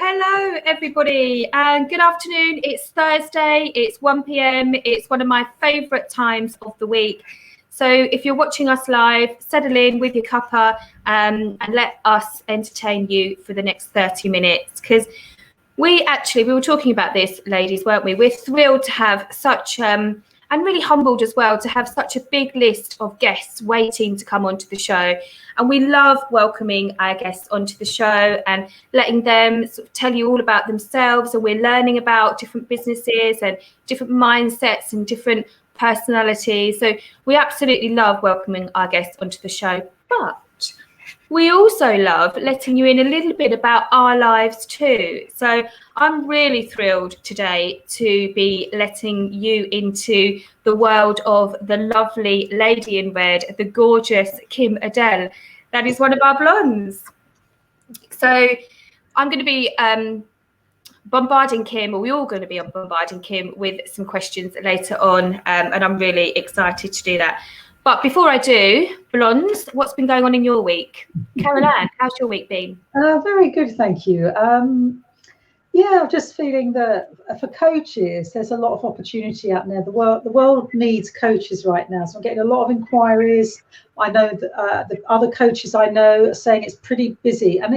Hello, everybody, and good afternoon. It's Thursday, it's 1 p.m. It's one of my favourite times of the week. So if you're watching us live, settle in with your cuppa and let us entertain you for the next 30 minutes. Because we were talking about this, ladies, weren't we? We're thrilled to have such, and really humbled as well, to have such a big list of guests waiting to come onto the show. And we love welcoming our guests onto the show and letting them sort of tell you all about themselves. And we're learning about different businesses and different mindsets and different personalities. So we absolutely love welcoming our guests onto the show. But we also love letting you in a little bit about our lives too. So I'm really thrilled today to be letting you into the world of the lovely lady in red, the gorgeous Kim-Adele. That is one of our blondes. So I'm going to be bombarding Kim, or we're all going to be bombarding Kim with some questions later on, and I'm really excited to do that. But before I do, blondes, what's been going on in your week? Carol-Anne, how's your week been? Very good, thank you. Yeah, I'm just feeling that for coaches, there's a lot of opportunity out there. The world needs coaches right now. So I'm getting a lot of inquiries. I know that the other coaches I know are saying it's pretty busy. And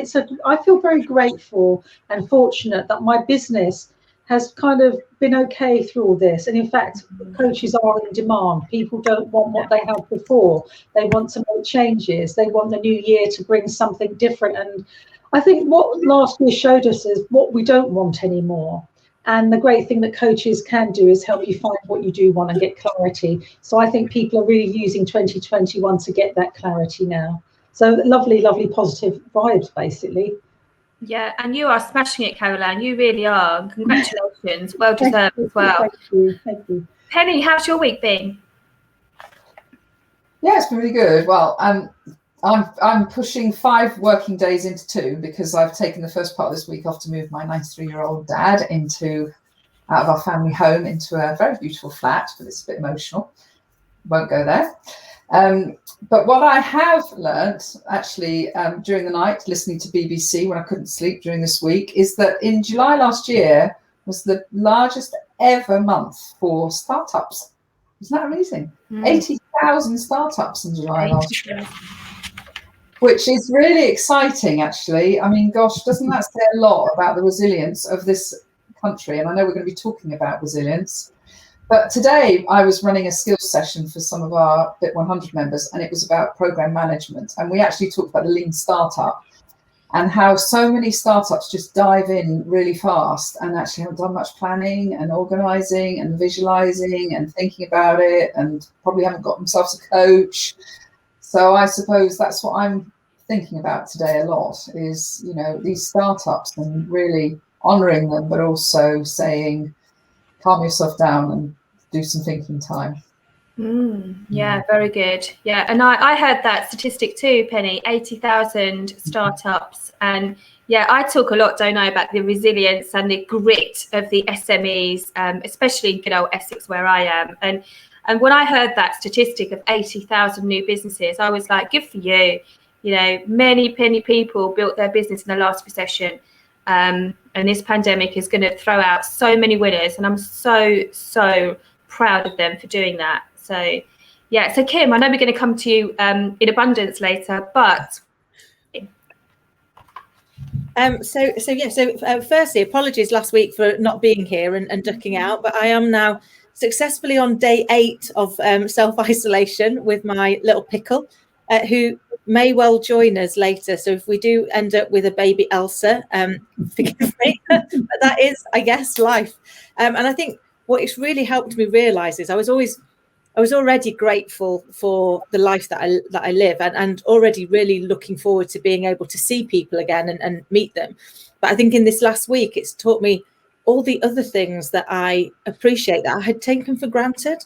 I feel very grateful and fortunate that my business has kind of been okay through all this. And in fact, coaches are in demand. People don't want what they had before. They want to make changes. They want the new year to bring something different. And I think what last year showed us is what we don't want anymore. And the great thing that coaches can do is help you find what you do want and get clarity. So I think people are really using 2021 to get that clarity now. So lovely, lovely positive vibes, basically. Yeah, and you are smashing it, Carol-Anne. You really are. Congratulations. Well deserved as well. Thank you. Penny, how's your week been? Yeah, it's been really good. Well, I'm pushing 5 working days into 2 because I've taken the first part of this week off to move my 93-year-old dad out of our family home into a very beautiful flat, but it's a bit emotional. Won't go there. But what I have learnt actually during the night, listening to BBC when I couldn't sleep during this week, is that in July last year was the largest ever month for startups. Isn't that amazing? 80,000 startups in July last year, which is really exciting, actually. I mean, gosh, doesn't that say a lot about the resilience of this country? And I know we're going to be talking about resilience. But today I was running a skills session for some of our Bit 100 members, and it was about program management. And we actually talked about the lean startup and how so many startups just dive in really fast and actually haven't done much planning and organizing and visualizing and thinking about it, and probably haven't got themselves a coach. So I suppose that's what I'm thinking about today a lot is, these startups and really honoring them, but also saying, calm yourself down and do some thinking time. Yeah, very good. Yeah, and I heard that statistic too, Penny, 80,000 startups. And yeah, I talk a lot, don't I, about the resilience and the grit of the SMEs, especially in good old Essex where I am. And when I heard that statistic of 80,000 new businesses, I was like, good for you. Many people built their business in the last recession. And this pandemic is going to throw out so many winners. And I'm so proud of them for doing that. So, yeah. So, Kim, I know we're going to come to you in abundance later, but... Firstly, apologies last week for not being here and ducking out, but I am now successfully on day 8 of self-isolation with my little pickle, who may well join us later. So if we do end up with a baby Elsa, forgive me, but that is, I guess, life. And I think what it's really helped me realise is I was already grateful for the life that I live and already really looking forward to being able to see people again and meet them. But I think in this last week, it's taught me all the other things that I appreciate that I had taken for granted.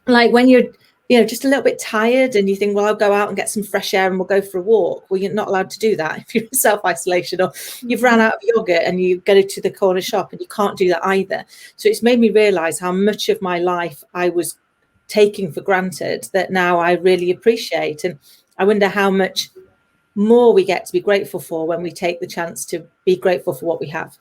Like when you're just a little bit tired and you think, well, I'll go out and get some fresh air and we'll go for a walk. Well, you're not allowed to do that if you're in self-isolation, or you've ran out of yogurt and you go to the corner shop and you can't do that either. So it's made me realise how much of my life I was taking for granted that now I really appreciate. And I wonder how much more we get to be grateful for when we take the chance to be grateful for what we have.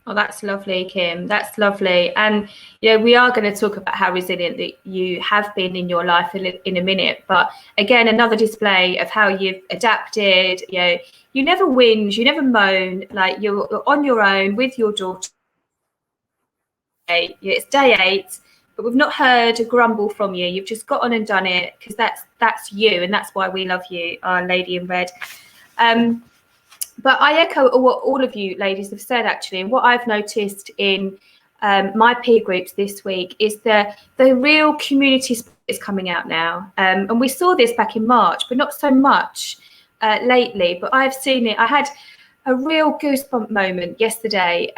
Oh, that's lovely, Kim. That's lovely. And, you know, we are going to talk about how resilient that you have been in your life in a minute. But again, another display of how you've adapted. You know, you never whinge, you never moan, like you're on your own with your daughter. It's day 8, but we've not heard a grumble from you. You've just got on and done it, because that's you, and that's why we love you, our lady in red. But I echo what all of you ladies have said, actually. And what I've noticed in my peer groups this week is the real community spirit is coming out now. And we saw this back in March, but not so much lately. But I've seen it. I had a real goosebump moment yesterday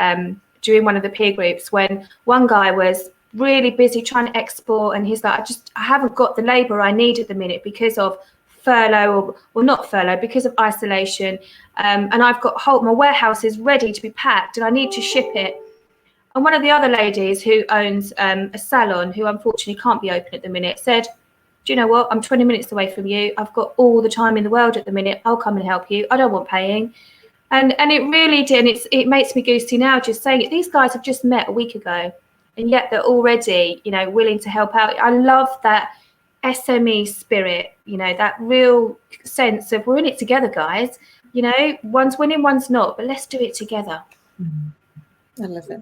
during one of the peer groups when one guy was really busy trying to export, and he's like, I haven't got the labour I need at the minute because of furlough, or not furlough, because of isolation, and I've got my warehouse is ready to be packed and I need to ship it. And one of the other ladies who owns a salon, who unfortunately can't be open at the minute, said, do you know what, I'm 20 minutes away from you, I've got all the time in the world at the minute, I'll come and help you, I don't want paying. And it really did, and it makes me goosey now just saying it. These guys have just met a week ago, and yet they're already, you know, willing to help out. I love that SME spirit, you know, that real sense of we're in it together, guys. You know, one's winning, one's not, but let's do it together. I love it.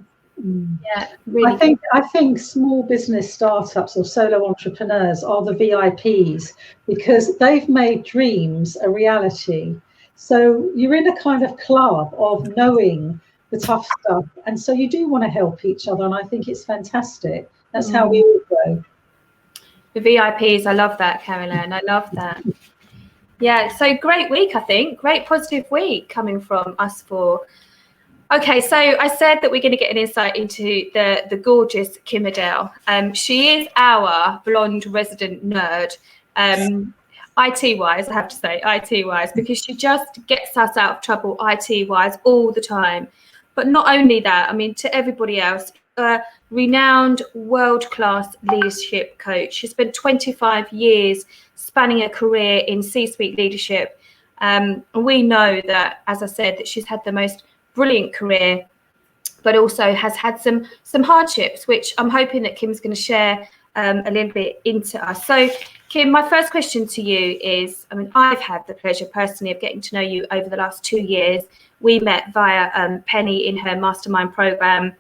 Yeah, really. I think small business startups or solo entrepreneurs are the VIPs, because they've made dreams a reality. So you're in a kind of club of knowing the tough stuff, and so you do want to help each other, and I think it's fantastic. That's how we all grow. The VIPs, I love that, Caroline. I love that. Yeah, so great week, I think. Great positive week coming from us four. Okay, so I said that we're going to get an insight into the gorgeous Kim-Adele. She is our blonde resident nerd, IT-wise, I have to say, IT-wise, because she just gets us out of trouble IT-wise all the time. But not only that, I mean, to everybody else, a renowned world-class leadership coach. She spent 25 years spanning a career in C-suite leadership. And we know that, as I said, that she's had the most brilliant career, but also has had some hardships, which I'm hoping that Kim's going to share a little bit into us. So, Kim, my first question to you is, I mean, I've had the pleasure personally of getting to know you over the last 2 years. We met via Penny in her mastermind program.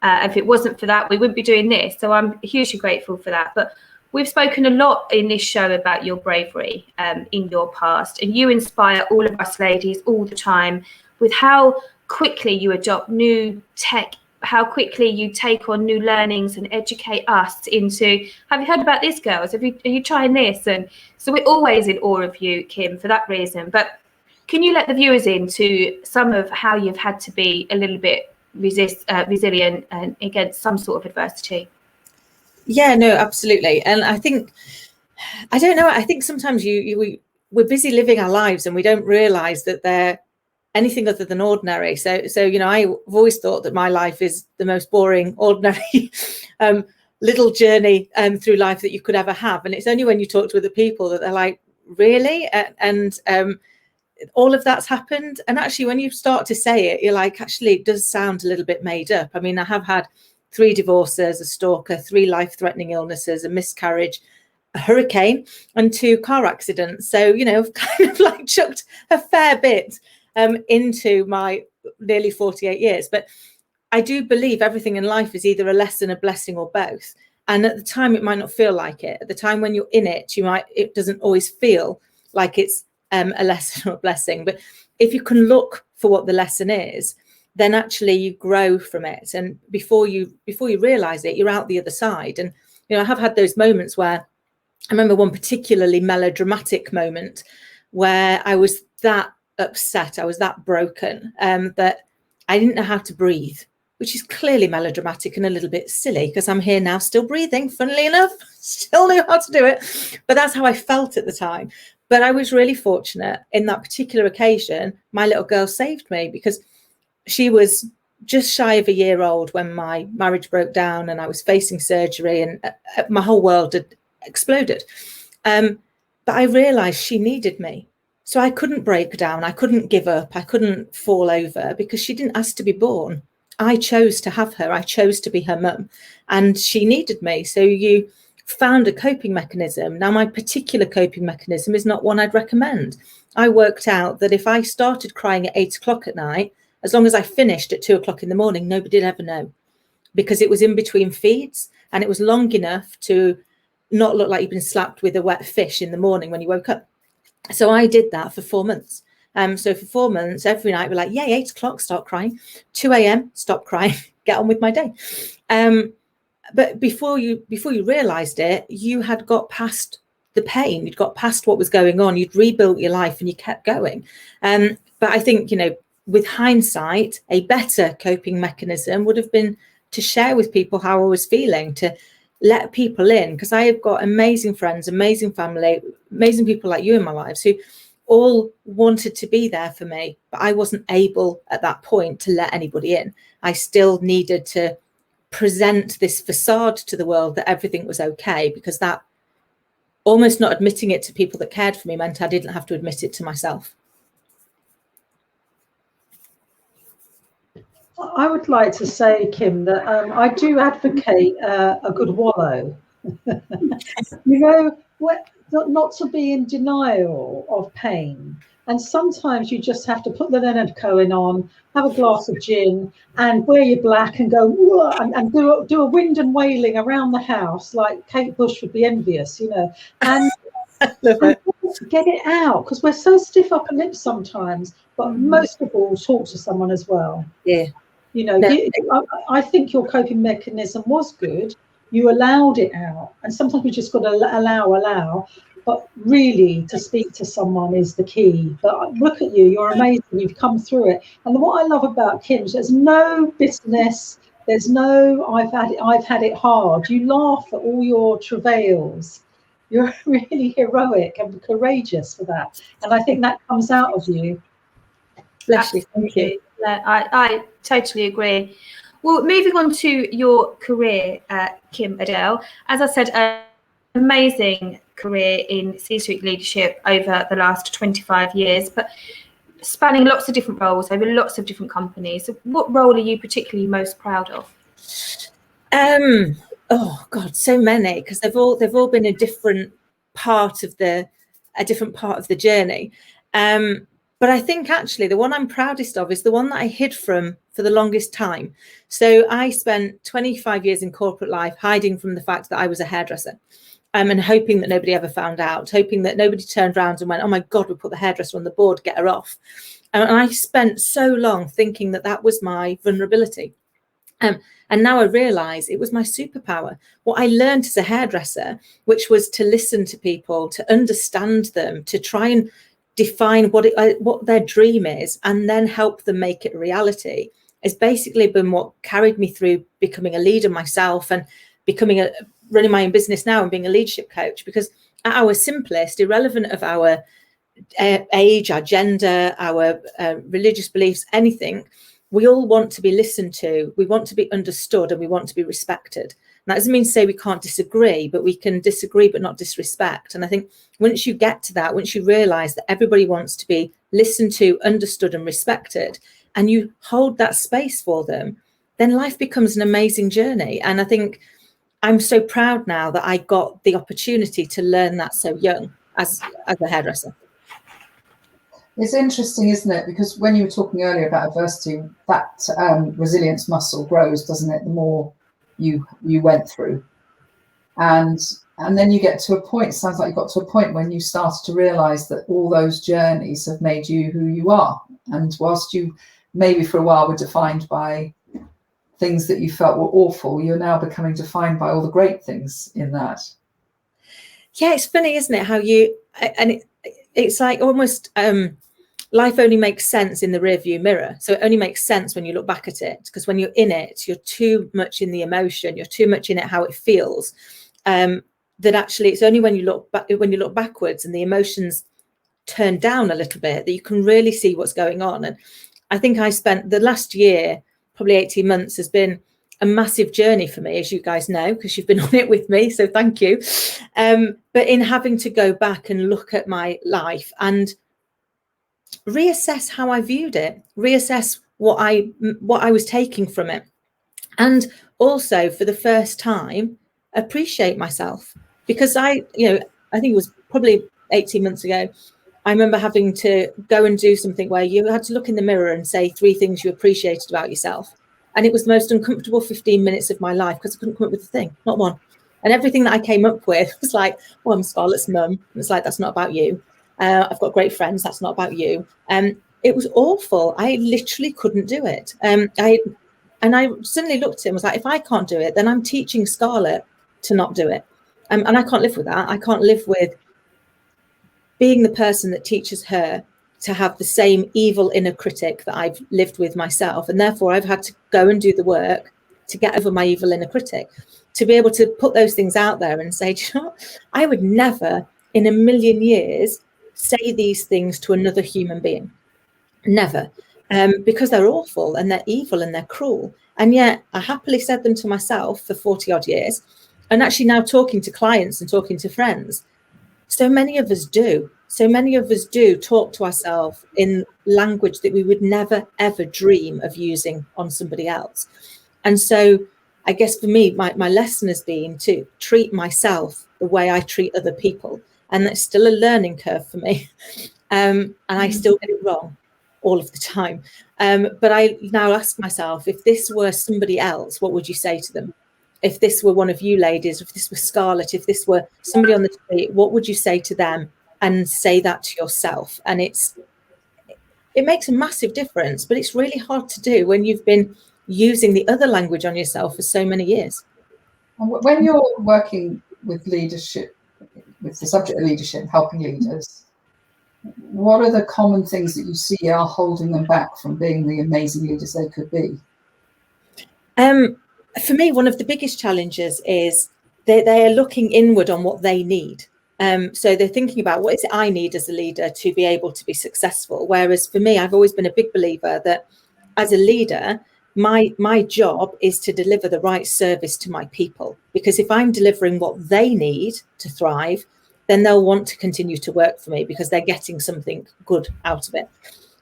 If it wasn't for that, we wouldn't be doing this. So I'm hugely grateful for that. But we've spoken a lot in this show about your bravery in your past, and you inspire all of us ladies all the time with how quickly you adopt new tech, how quickly you take on new learnings and educate us into, have you heard about this, girls? Are you trying this? And so we're always in awe of you, Kim, for that reason. But can you let the viewers into some of how you've had to be a little bit resilient and against some sort of adversity? Yeah, no, absolutely. And I think, I don't know, I think sometimes we're busy living our lives and we don't realize that they're anything other than ordinary. So you know, I've always thought that my life is the most boring, ordinary little journey through life that you could ever have. And it's only when you talk to other people that they're like, really? And all of that's happened. And actually, when you start to say it, you're like, actually, it does sound a little bit made up. I mean, I have had 3 divorces, a stalker, 3 life-threatening illnesses, a miscarriage, a hurricane, and 2 car accidents. So, you know, I've kind of like chucked a fair bit into my nearly 48 years. But I do believe everything in life is either a lesson, a blessing, or both. And at the time, it might not feel like it. At the time when you're in it, it doesn't always feel like it's a lesson or a blessing. But if you can look for what the lesson is, then actually you grow from it. And before you realize it, you're out the other side. And, you know, I have had those moments where I remember one particularly melodramatic moment where I was that upset, I was that broken, that I didn't know how to breathe, which is clearly melodramatic and a little bit silly because I'm here now still breathing, funnily enough, still knew how to do it. But that's how I felt at the time. But I was really fortunate in that particular occasion. My little girl saved me because she was just shy of a year old when my marriage broke down and I was facing surgery and my whole world had exploded. But I realized she needed me. So I couldn't break down. I couldn't give up. I couldn't fall over because she didn't ask to be born. I chose to have her. I chose to be her mum, and she needed me. So you found a coping mechanism. Now, my particular coping mechanism is not one I'd recommend. I worked out that if I started crying at 8 o'clock at night, as long as I finished at 2 o'clock in the morning, nobody'd ever know, because it was in between feeds and it was long enough to not look like you've been slapped with a wet fish in the morning when you woke up. So I did that for 4 months. So for 4 months, every night we're like, yay, 8 o'clock, start crying. 2 a.m, stop crying, get on with my day. But before you realized it, you had got past the pain, you'd got past what was going on, you'd rebuilt your life and you kept going. But I think, with hindsight, a better coping mechanism would have been to share with people how I was feeling, to let people in, because I have got amazing friends, amazing family, amazing people like you in my lives who all wanted to be there for me, but I wasn't able at that point to let anybody in. I still needed to present this facade to the world that everything was okay, because that almost not admitting it to people that cared for me meant I didn't have to admit it to myself. I would like to say, Kim, that I do advocate a good wallow. Not to be in denial of pain. And sometimes you just have to put the Leonard Cohen on, have a glass of gin, and wear your black and go and do a wind and wailing around the house like Kate Bush would be envious, and get it out, because we're so stiff upper lip sometimes. But most of all, talk to someone as well. Yeah. I think your coping mechanism was good. You allowed it out, and sometimes we just got to allow. But really, to speak to someone is the key. But look at you, you're amazing. You've come through it. And what I love about Kim is there's no bitterness. There's no I've had it hard. You laugh at all your travails. You're really heroic and courageous for that. And I think that comes out of you. Bless you. Thank you. Yeah, I totally agree. Well, moving on to your career, Kim-Adele, as I said, amazing career in C-suite leadership over the last 25 years, but spanning lots of different roles over lots of different companies. So what role are you particularly most proud of? Oh God, so many, because they've all been a different part of the journey. But I think actually the one I'm proudest of is the one that I hid from for the longest time. So I spent 25 years in corporate life hiding from the fact that I was a hairdresser, and hoping that nobody ever found out, hoping that nobody turned around and went, oh my God, we put the hairdresser on the board, get her off. And I spent so long thinking that that was my vulnerability. And now I realise it was my superpower. What I learned as a hairdresser, which was to listen to people, to understand them, to try and define what their dream is, and then help them make it a reality, has basically been what carried me through becoming a leader myself and running my own business now and being a leadership coach. Because at our simplest, irrelevant of our age, our gender, our religious beliefs, anything, we all want to be listened to, we want to be understood, and we want to be respected. And that doesn't mean to say we can't disagree, but we can disagree but not disrespect. And I think once you get to that, once you realise that everybody wants to be listened to, understood and respected, and you hold that space for them, then life becomes an amazing journey. And I think I'm so proud now that I got the opportunity to learn that so young as a hairdresser. It's interesting, isn't it? Because when you were talking earlier about adversity, that resilience muscle grows, doesn't it? The more you went through, and then you get to a point. Sounds like you got to a point when you started to realise that all those journeys have made you who you are. And whilst you maybe for a while were defined by things that you felt were awful, you're now becoming defined by all the great things in that. Yeah, it's funny, isn't it? How it's like almost life only makes sense in the rearview mirror. So it only makes sense when you look back at it, because when you're in it, you're too much in the emotion, you're too much in it how it feels. That actually it's only when you look backwards and the emotions turn down a little bit that you can really see what's going on. And I think I spent the last year, probably 18 months, has been a massive journey for me, as you guys know, because you've been on it with me. So thank you. But in having to go back and look at my life and reassess how I viewed it, reassess what I was taking from it, and also for the first time appreciate myself. Because I think it was probably 18 months ago, I remember having to go and do something where you had to look in the mirror and say 3 things you appreciated about yourself. And it was the most uncomfortable 15 minutes of my life because I couldn't come up with a thing, not one. And everything that I came up with was like, well, I'm Scarlett's mum. And it's like, that's not about you. I've got great friends. That's not about you. It was awful. I literally couldn't do it. I suddenly looked at him and was like, if I can't do it, then I'm teaching Scarlett to not do it. And I can't live with that. I can't live with being the person that teaches her to have the same evil inner critic that I've lived with myself. And therefore, I've had to go and do the work to get over my evil inner critic, to be able to put those things out there and say, do you know what? I would never in a million years say these things to another human being. Never. Because they're awful and they're evil and they're cruel. And yet I happily said them to myself for 40 odd years. And actually now talking to clients and talking to friends, so many of us do. So many of us do talk to ourselves in language that we would never, ever dream of using on somebody else. And so I guess for me, my lesson has been to treat myself the way I treat other people. And that's still a learning curve for me. And I still get it wrong all of the time. But I now ask myself, if this were somebody else, what would you say to them? If this were one of you ladies, if this were Scarlett, if this were somebody on the street, what would you say to them? And say that to yourself. And it makes a massive difference, but it's really hard to do when you've been using the other language on yourself for so many years. When you're working with leadership, with the subject of leadership, helping leaders, what are the common things that you see are holding them back from being the amazing leaders they could be? For me, one of the biggest challenges is they are looking inward on what they need. So they're thinking about what is it I need as a leader to be able to be successful. Whereas for me, I've always been a big believer that as a leader, my job is to deliver the right service to my people. Because if I'm delivering what they need to thrive, then they'll want to continue to work for me because they're getting something good out of it.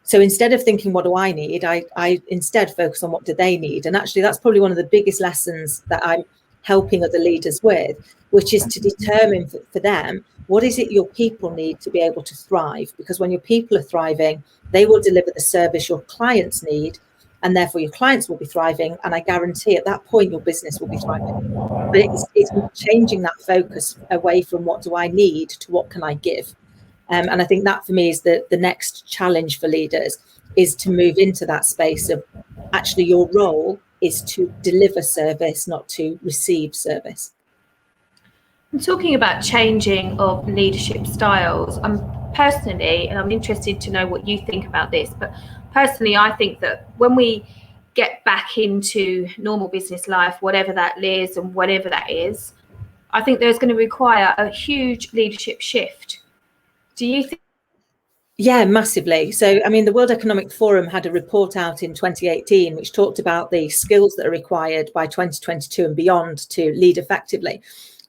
So instead of thinking, what do I need? I instead focus on what do they need. And actually, that's probably one of the biggest lessons that I'm helping other leaders with, which is to determine for them, what is it your people need to be able to thrive? Because when your people are thriving, they will deliver the service your clients need, and therefore your clients will be thriving. And I guarantee at that point, your business will be thriving. But it's changing that focus away from what do I need to what can I give? And I think that for me is the next challenge for leaders, is to move into that space of actually your role is to deliver service, not to receive service. I'm talking about changing of leadership styles. I'm personally, and I'm interested to know what you think about this, but personally, I think that when we get back into normal business life, whatever that is and whatever that is, I think there's going to require a huge leadership shift. Do you think? Yeah, massively. So, I mean, the World Economic Forum had a report out in 2018, which talked about the skills that are required by 2022 and beyond to lead effectively.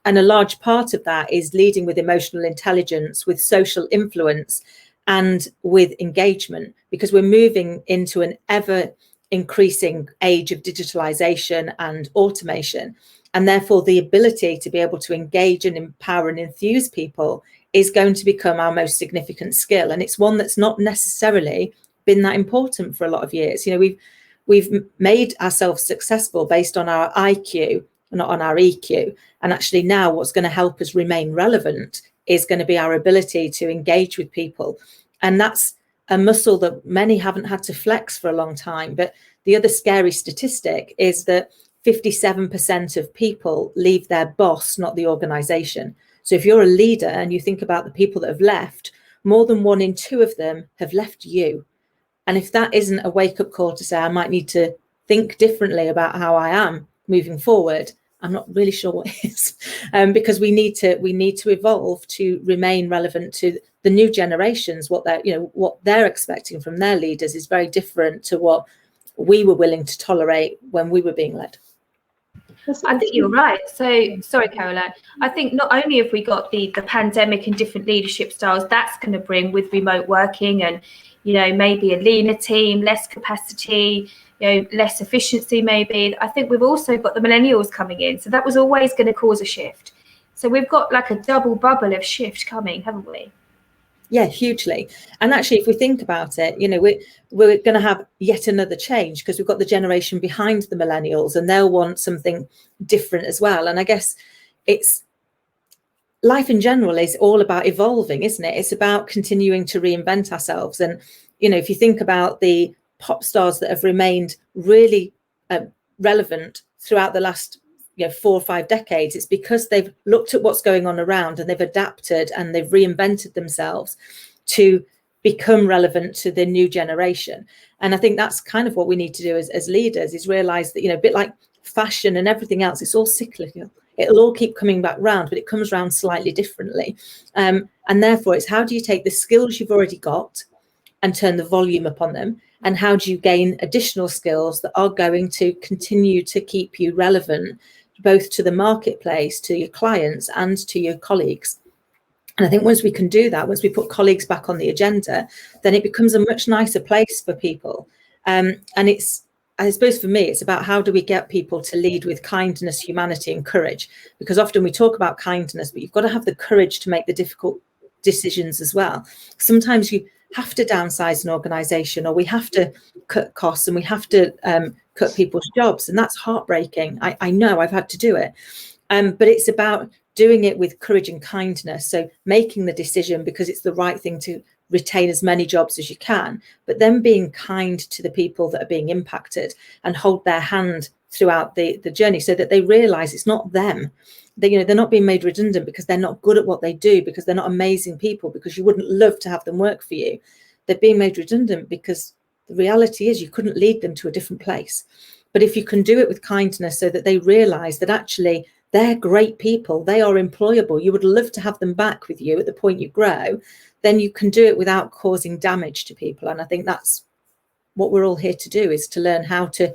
And a large part of that is leading with emotional intelligence, with social influence, and with engagement, because we're moving into an ever increasing age of digitalization and automation. And therefore, the ability to be able to engage and empower and enthuse people is going to become our most significant skill. And it's one that's not necessarily been that important for a lot of years. You know, we've made ourselves successful based on our IQ, not on our EQ. And actually now what's going to help us remain relevant is going to be our ability to engage with people. And that's a muscle that many haven't had to flex for a long time. But the other scary statistic is that 57% of people leave their boss, not the organization. So if you're a leader and you think about the people that have left, more than 1 in 2 of them have left you. And if that isn't a wake-up call to say, I might need to think differently about how I am moving forward, I'm not really sure what is, because we need to evolve to remain relevant to the new generations. What they're expecting from their leaders is very different to what we were willing to tolerate when we were being led. I think you're right. So sorry, Caroline. I think not only have we got the pandemic and different leadership styles that's going to bring with remote working and you know, maybe a leaner team, less capacity, you know, less efficiency maybe. I think we've also got the millennials coming in. So that was always going to cause a shift. So we've got like a double bubble of shift coming, haven't we? Yeah, hugely. And actually, if we think about it, you know, we're going to have yet another change because we've got the generation behind the millennials and they'll want something different as well. And I guess it's life in general is all about evolving, isn't it? It's about continuing to reinvent ourselves. And, you know, if you think about the pop stars that have remained really relevant throughout the last 4 or 5 decades, it's because they've looked at what's going on around and they've adapted and they've reinvented themselves to become relevant to the new generation. And I think that's kind of what we need to do as leaders, is realize that, you know, a bit like fashion and everything else, it's all cyclical. It'll all keep coming back round, but it comes round slightly differently. And therefore, it's how do you take the skills you've already got and turn the volume upon them? And how do you gain additional skills that are going to continue to keep you relevant, both to the marketplace, to your clients and to your colleagues? And I think once we can do that, once we put colleagues back on the agenda, then it becomes a much nicer place for people. And it's, I suppose for me, it's about how do we get people to lead with kindness, humanity and courage? Because often we talk about kindness, but you've got to have the courage to make the difficult decisions as well. Sometimes you have to downsize an organization, or we have to cut costs and we have to cut people's jobs. And that's heartbreaking. I know I've had to do it. But it's about doing it with courage and kindness. So making the decision because it's the right thing to retain as many jobs as you can, but then being kind to the people that are being impacted and hold their hand throughout the journey so that they realize it's not them. They, you know, they're not being made redundant because they're not good at what they do, because they're not amazing people, because you wouldn't love to have them work for you. They're being made redundant because the reality is you couldn't lead them to a different place. But if you can do it with kindness so that they realize that actually they're great people, they are employable, you would love to have them back with you at the point you grow, then you can do it without causing damage to people. And I think that's what we're all here to do, is to learn how to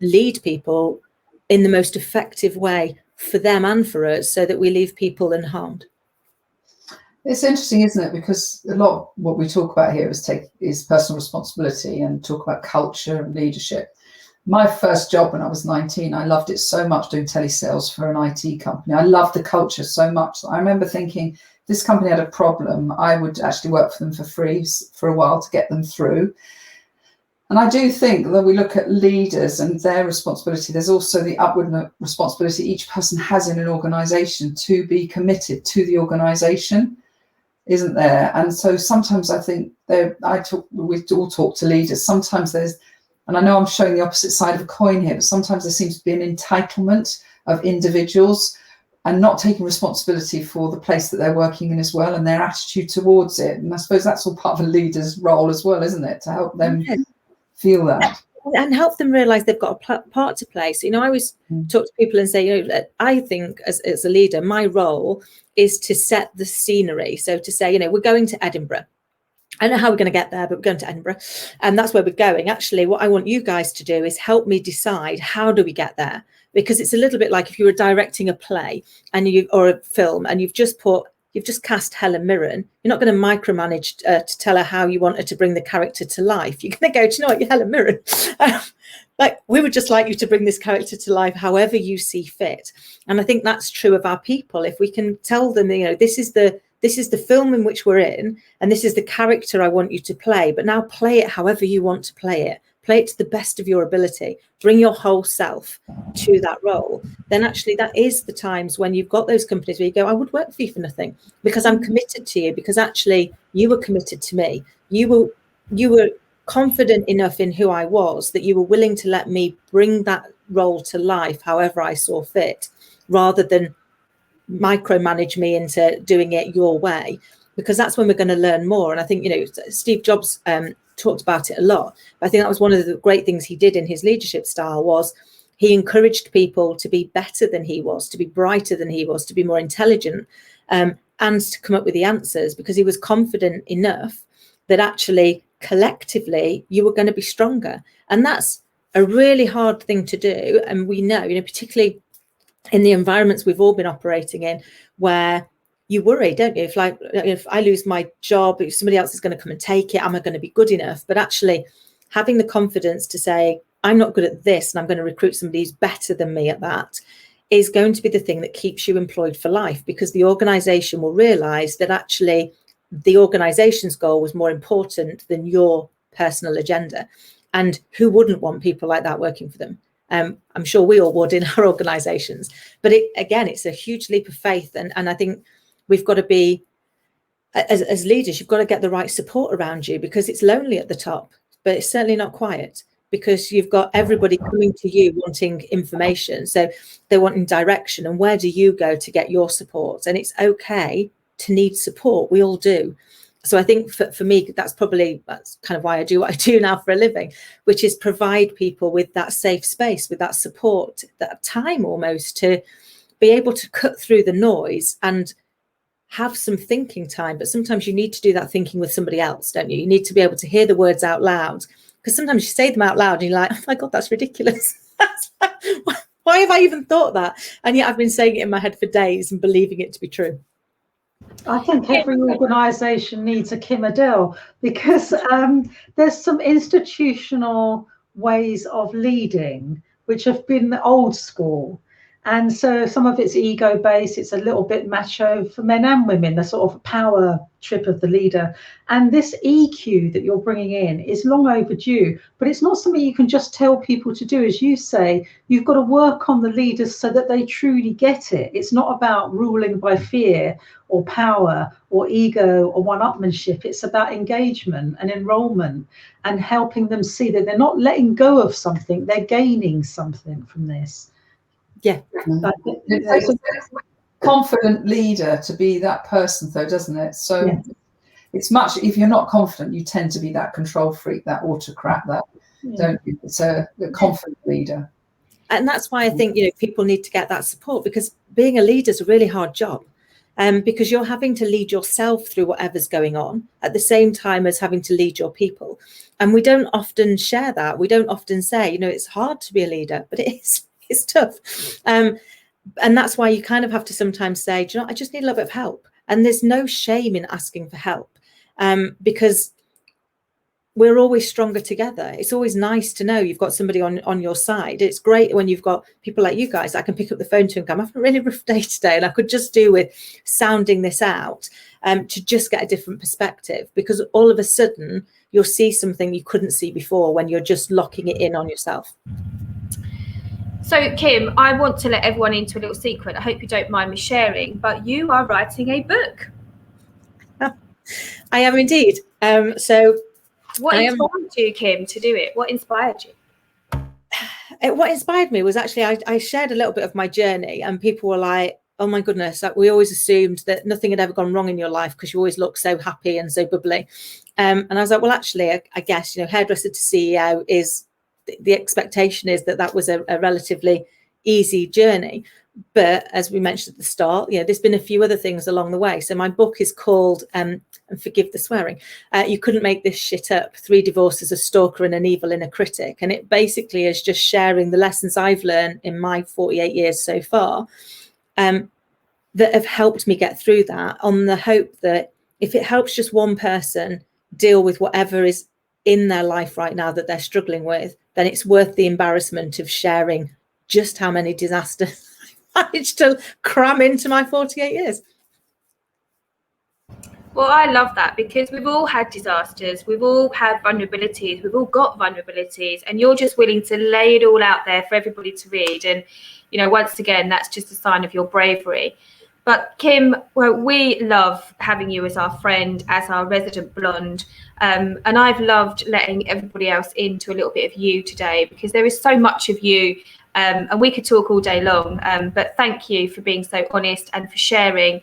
lead people in the most effective way for them and for us, so that we leave people unharmed. It's interesting, isn't it? Because a lot of what we talk about here is personal responsibility and talk about culture and leadership. My first job when I was 19, I loved it so much, doing telesales for an IT company. I loved the culture so much. I remember thinking, if this company had a problem, I would actually work for them for free for a while to get them through. And I do think that we look at leaders and their responsibility. There's also the upward responsibility each person has in an organization to be committed to the organization, isn't there? And so sometimes I think we all talk to leaders. Sometimes there's, and I know I'm showing the opposite side of a coin here, but sometimes there seems to be an entitlement of individuals and not taking responsibility for the place that they're working in as well, and their attitude towards it. And I suppose that's all part of a leader's role as well, isn't it? To help them feel that. And help them realize they've got a part to play. So, you know, I always talk to people and say, you know, I think as a leader, my role is to set the scenery. So to say, you know, we're going to Edinburgh. I don't know how we're going to get there, but we're going to Edinburgh, and that's where we're going. Actually, what I want you guys to do is help me decide, how do we get there? Because it's a little bit like if you were directing a play or a film, and you've just cast Helen Mirren. You're not going to micromanage to tell her how you want her to bring the character to life. You're going to go, do you know what, you're Helen Mirren. Like, we would just like you to bring this character to life however you see fit. And I think that's true of our people. If we can tell them, you know, this is the film in which we're in, and this is the character I want you to play, but now play it however you want to play it. Play it to the best of your ability. Bring your whole self to that role. Then actually that is the times when you've got those companies where you go, I would work for you for nothing because I'm committed to you, because actually you were committed to me. You were confident enough in who I was that you were willing to let me bring that role to life however I saw fit, rather than micromanage me into doing it your way, because that's when we're going to learn more. And I think, you know, Steve Jobs talked about it a lot, but I think that was one of the great things he did in his leadership style, was he encouraged people to be better than he was, to be brighter than he was, to be more intelligent, and to come up with the answers, because he was confident enough that actually collectively you were going to be stronger. And that's a really hard thing to do. And we know, you know, particularly in the environments we've all been operating in, where you worry, don't you? If I lose my job, if somebody else is going to come and take it, am I going to be good enough? But actually having the confidence to say, I'm not good at this and I'm going to recruit somebody who's better than me at that, is going to be the thing that keeps you employed for life, because the organization will realize that actually the organization's goal was more important than your personal agenda. And who wouldn't want people like that working for them? I'm sure we all would in our organizations. But it's a huge leap of faith. And I think we've got to be, as leaders, you've got to get the right support around you, because it's lonely at the top, but it's certainly not quiet, because you've got everybody coming to you wanting information. So they're wanting direction. And where do you go to get your support? And it's okay to need support. We all do. So I think for me, that's kind of why I do what I do now for a living, which is provide people with that safe space, with that support, that time almost to be able to cut through the noise and have some thinking time. But sometimes you need to do that thinking with somebody else, don't you? You need to be able to hear the words out loud, because sometimes you say them out loud and you're like, oh my God, that's ridiculous. Why have I even thought that? And yet I've been saying it in my head for days and believing it to be true. I think every organisation needs a Kim-Adele, because there's some institutional ways of leading which have been old school. And so some of it's ego based, it's a little bit macho for men and women, the sort of power trip of the leader. And this EQ that you're bringing in is long overdue, but it's not something you can just tell people to do. As you say, you've got to work on the leaders so that they truly get it. It's not about ruling by fear or power or ego or one-upmanship. It's about engagement and enrollment and helping them see that they're not letting go of something, they're gaining something from this. Yeah. It takes a confident leader to be that person, though, doesn't it? So yeah. It's much, if you're not confident, you tend to be that control freak, that autocrat, don't you? It's a confident leader. And that's why I think, people need to get that support, because being a leader is a really hard job. Because you're having to lead yourself through whatever's going on at the same time as having to lead your people. And we don't often share that. We don't often say, it's hard to be a leader, but it's tough. And that's why you kind of have to sometimes say, I just need a little bit of help. And there's no shame in asking for help, because we're always stronger together. It's always nice to know you've got somebody on your side. It's great when you've got people like you guys that I can pick up the phone to and go, I'm having a really rough day today. And I could just do with sounding this out to just get a different perspective, because all of a sudden you'll see something you couldn't see before when you're just locking it in on yourself. So, Kim, I want to let everyone into a little secret. I hope you don't mind me sharing, but you are writing a book. I am indeed. So what inspired you, Kim, to do it? What inspired you? What inspired me was actually I shared a little bit of my journey, and people were like, oh my goodness, like, we always assumed that nothing had ever gone wrong in your life because you always look so happy and so bubbly. And I was like, well, actually, I guess, hairdresser to CEO is, the expectation is that was a relatively easy journey. But as we mentioned at the start, there's been a few other things along the way. So my book is called, and forgive the swearing, You Couldn't Make This Shit Up, 3 Divorces, a Stalker and an Evil Inner Critic. And it basically is just sharing the lessons I've learned in my 48 years so far that have helped me get through that, on the hope that if it helps just one person deal with whatever is in their life right now that they're struggling with, then it's worth the embarrassment of sharing just how many disasters I managed to cram into my 48 years. Well, I love that, because we've all had disasters, we've all had vulnerabilities, we've all got vulnerabilities, and you're just willing to lay it all out there for everybody to read. And, once again, that's just a sign of your bravery. But Kim, well, we love having you as our friend, as our resident blonde. And I've loved letting everybody else into a little bit of you today, because there is so much of you, and we could talk all day long. But thank you for being so honest and for sharing.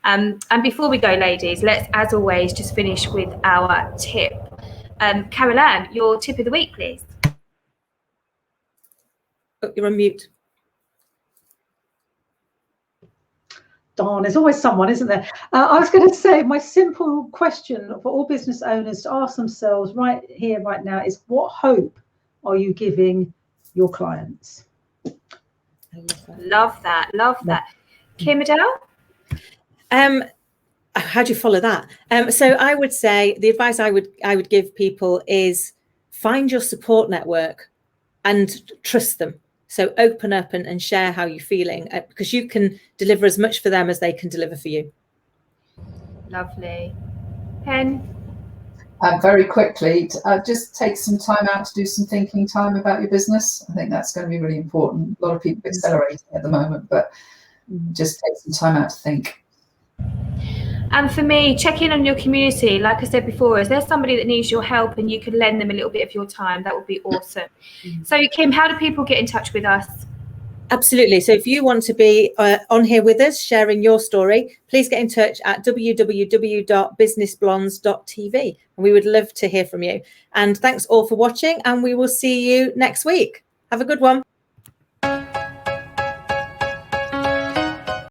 And before we go, ladies, let's, as always, just finish with our tip. Carol Ann, your tip of the week, please. Oh, you're on mute. Darn, there's always someone, isn't there? I was going to say, my simple question for all business owners to ask themselves right here, right now, is what hope are you giving your clients? Love that. Kim-Adele? How do you follow that? So I would say the advice I would give people is find your support network and trust them. So open up and share how you're feeling, because you can deliver as much for them as they can deliver for you. Lovely. Pen? Very quickly, just take some time out to do some thinking time about your business. I think that's going to be really important. A lot of people are accelerating at the moment, but just take some time out to think. And for me, check in on your community. Like I said before, is there somebody that needs your help and you can lend them a little bit of your time? That would be awesome. So Kim, how do people get in touch with us? Absolutely. So if you want to be on here with us, sharing your story, please get in touch at www.businessblondes.tv. And we would love to hear from you. And thanks all for watching, and we will see you next week. Have a good one.